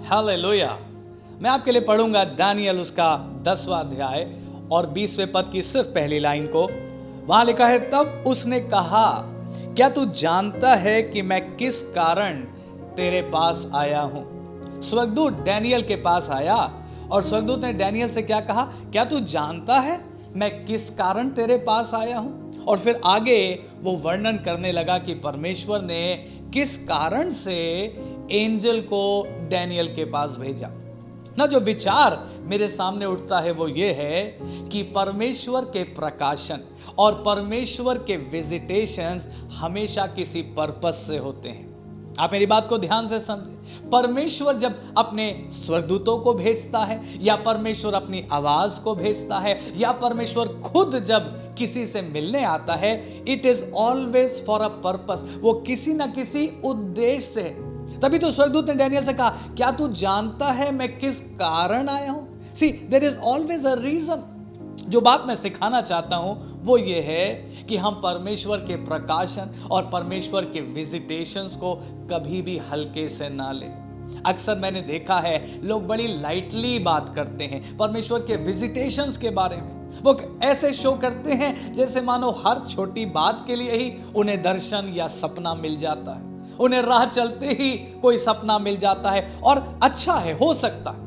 Hallelujah. मैं आपके लिए पढ़ूंगा दानियल उसका 10वां अध्याय और 20वें पद की सिर्फ पहली लाइन को। वहां लिखा है, तब उसने कहा, क्या तू जानता है कि मैं किस कारण तेरे पास आया हूं? स्वर्गदूत डैनियल के पास आया और स्वर्गदूत ने डैनियल से क्या कहा? क्या तू जानता है मैं किस कारण तेरे पास आया हूं? और फिर आगे वो वर्णन करने लगा कि परमेश्वर ने किस कारण से एंजल को डैनियल के पास भेजा ना। जो विचार मेरे सामने उठता है वो ये है कि परमेश्वर के प्रकाशन और परमेश्वर के विजिटेशंस हमेशा किसी पर्पस से होते हैं। आप मेरी बात को ध्यान से समझें। परमेश्वर जब अपने स्वर्गदूतों को भेजता है या परमेश्वर अपनी आवाज को भेजता है या परमेश्वर खुद जब किसी से मिलने आता है, it is always for a purpose. वो किसी ना किसी उद्देश्य से। तभी तो स्वर्गदूत ने डैनियल से कहा, क्या तू जानता है मैं किस कारण आया हूं? See, there is always a reason. जो बात मैं सिखाना चाहता हूं वो ये है कि हम परमेश्वर के प्रकाशन और परमेश्वर के विजिटेशंस को कभी भी हल्के से ना लें। अक्सर मैंने देखा है लोग बड़ी लाइटली बात करते हैं परमेश्वर के विजिटेशंस के बारे में। वो ऐसे शो करते हैं जैसे मानो हर छोटी बात के लिए ही उन्हें दर्शन या सपना मिल जाता है। उन्हें राह चलते ही कोई सपना मिल जाता है और अच्छा है, हो सकता है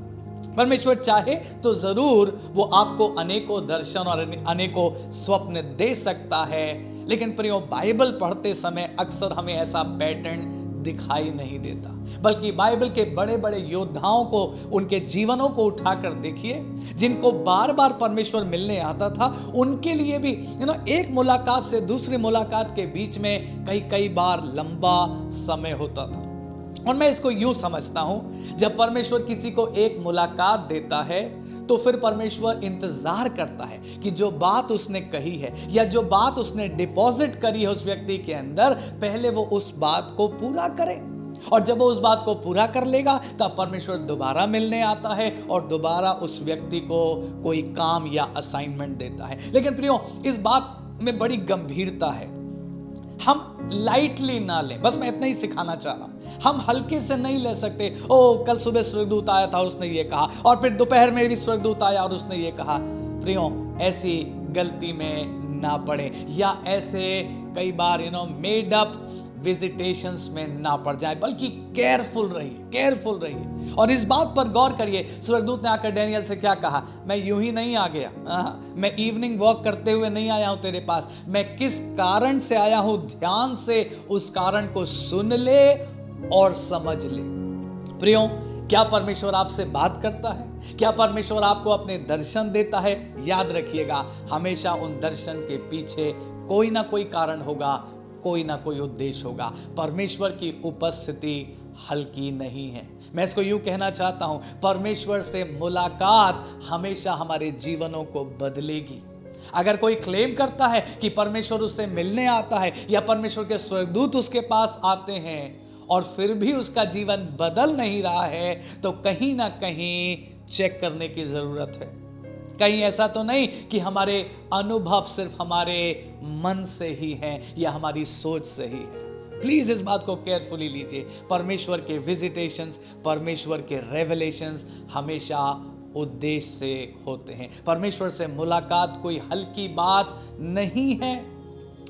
परमेश्वर चाहे तो जरूर वो आपको अनेकों दर्शन और अनेकों स्वप्न दे सकता है। लेकिन प्रियो, बाइबल पढ़ते समय अक्सर हमें ऐसा पैटर्न दिखाई नहीं देता, बल्कि बाइबल के बड़े बड़े योद्धाओं को, उनके जीवनों को उठाकर देखिए, जिनको बार बार परमेश्वर मिलने आता था। उनके लिए भी एक मुलाकात से दूसरी मुलाकात के बीच में कई बार लंबा समय होता था। और मैं इसको यूं समझता हूं, जब परमेश्वर किसी को एक मुलाकात देता है तो फिर परमेश्वर इंतजार करता है कि जो बात उसने कही है या जो बात उसने डिपॉजिट करी है उस व्यक्ति के अंदर, पहले वो उस बात को पूरा करे। और जब वो उस बात को पूरा कर लेगा तब परमेश्वर दोबारा मिलने आता है और दोबारा उस व्यक्ति को कोई काम या असाइनमेंट देता है। लेकिन प्रियो, इस बात में बड़ी गंभीरता है, हम लाइटली ना लें। बस मैं इतना ही सिखाना चाह रहा हूं। हम हल्के से नहीं ले सकते। कल सुबह स्वर्गदूत आया था, उसने ये कहा, और फिर दोपहर में भी स्वर्गदूत आया और उसने ये कहा। प्रियो, ऐसी गलती में ना पड़े या ऐसे कई बार मेड अप विजिटेशंस में ना पड़ जाए, बल्कि केयरफुल रहिए और इस बात पर गौर करिए। स्वर्गदूत ने आकर डैनियल से क्या कहा? मैं यूं ही नहीं आ गया, मैं इवनिंग वॉक करते हुए नहीं आया हूं तेरे पास। मैं किस कारण से आया हूं, ध्यान से उस कारण को सुन ले और समझ ले। प्रियो, क्या परमेश्वर आपसे बात करता है? क्या परमेश्वर आपको अपने दर्शन देता है? याद रखिएगा, हमेशा उन दर्शन के पीछे कोई ना कोई कारण होगा, कोई ना कोई उद्देश्य होगा। परमेश्वर की उपस्थिति हल्की नहीं है। मैं इसको यूं कहना चाहता हूं, परमेश्वर से मुलाकात हमेशा हमारे जीवनों को बदलेगी। अगर कोई क्लेम करता है कि परमेश्वर उससे मिलने आता है या परमेश्वर के स्वर्गदूत उसके पास आते हैं और फिर भी उसका जीवन बदल नहीं रहा है, तो कहीं ना कहीं चेक करने की जरूरत है। कहीं ऐसा तो नहीं कि हमारे अनुभव सिर्फ हमारे मन से ही हैं या हमारी सोच से ही है। प्लीज इस बात को केयरफुली लीजिए। परमेश्वर के विजिटेशंस, परमेश्वर के रेवलेशंस हमेशा उद्देश्य से होते हैं। परमेश्वर से मुलाकात कोई हल्की बात नहीं है।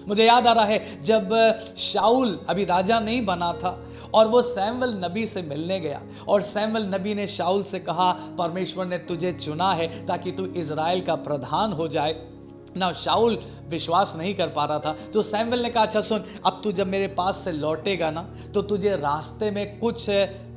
मुझे याद आ रहा है जब शाऊल अभी राजा नहीं बना था और वो सैमुएल नबी से मिलने गया और सैमुएल नबी ने शाऊल से कहा, परमेश्वर ने तुझे चुना है ताकि तू इज़राइल का प्रधान हो जाए ना। शाऊल विश्वास नहीं कर पा रहा था, तो सैमुएल ने कहा, अच्छा सुन, अब तू जब मेरे पास से लौटेगा ना तो तुझे रास्ते में कुछ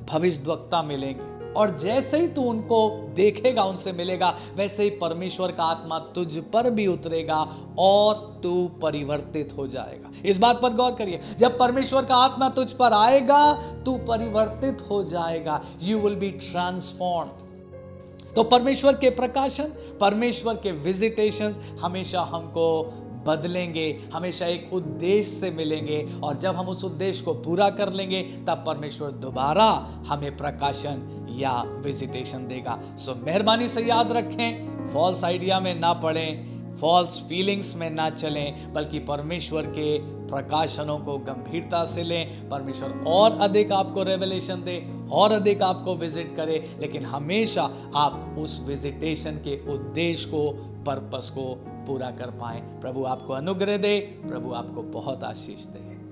भविष्यद्वक्ता मिलेंगे और जैसे ही तू उनको देखेगा, उनसे मिलेगा, वैसे ही परमेश्वर का आत्मा तुझ पर भी उतरेगा और तू परिवर्तित हो जाएगा। इस बात पर गौर करिए, जब परमेश्वर का आत्मा तुझ पर आएगा तू परिवर्तित हो जाएगा। You will be transformed. तो परमेश्वर के प्रकाशन, परमेश्वर के विजिटेशंस हमेशा हमको बदलेंगे, हमेशा एक उद्देश्य से मिलेंगे और जब हम उस उद्देश्य को पूरा कर लेंगे तब परमेश्वर दोबारा हमें प्रकाशन या विजिटेशन देगा। सो मेहरबानी से याद रखें, फॉल्स आइडिया में ना पड़ें, फॉल्स फीलिंग्स में ना चलें, बल्कि परमेश्वर के प्रकाशनों को गंभीरता से लें। परमेश्वर और अधिक आपको रेवलेशन दे, और अधिक आपको विजिट करे, लेकिन हमेशा आप उस विजिटेशन के उद्देश्य को, पर्पस को पूरा कर पाएं। प्रभु आपको अनुग्रह दे, प्रभु आपको बहुत आशीष दे।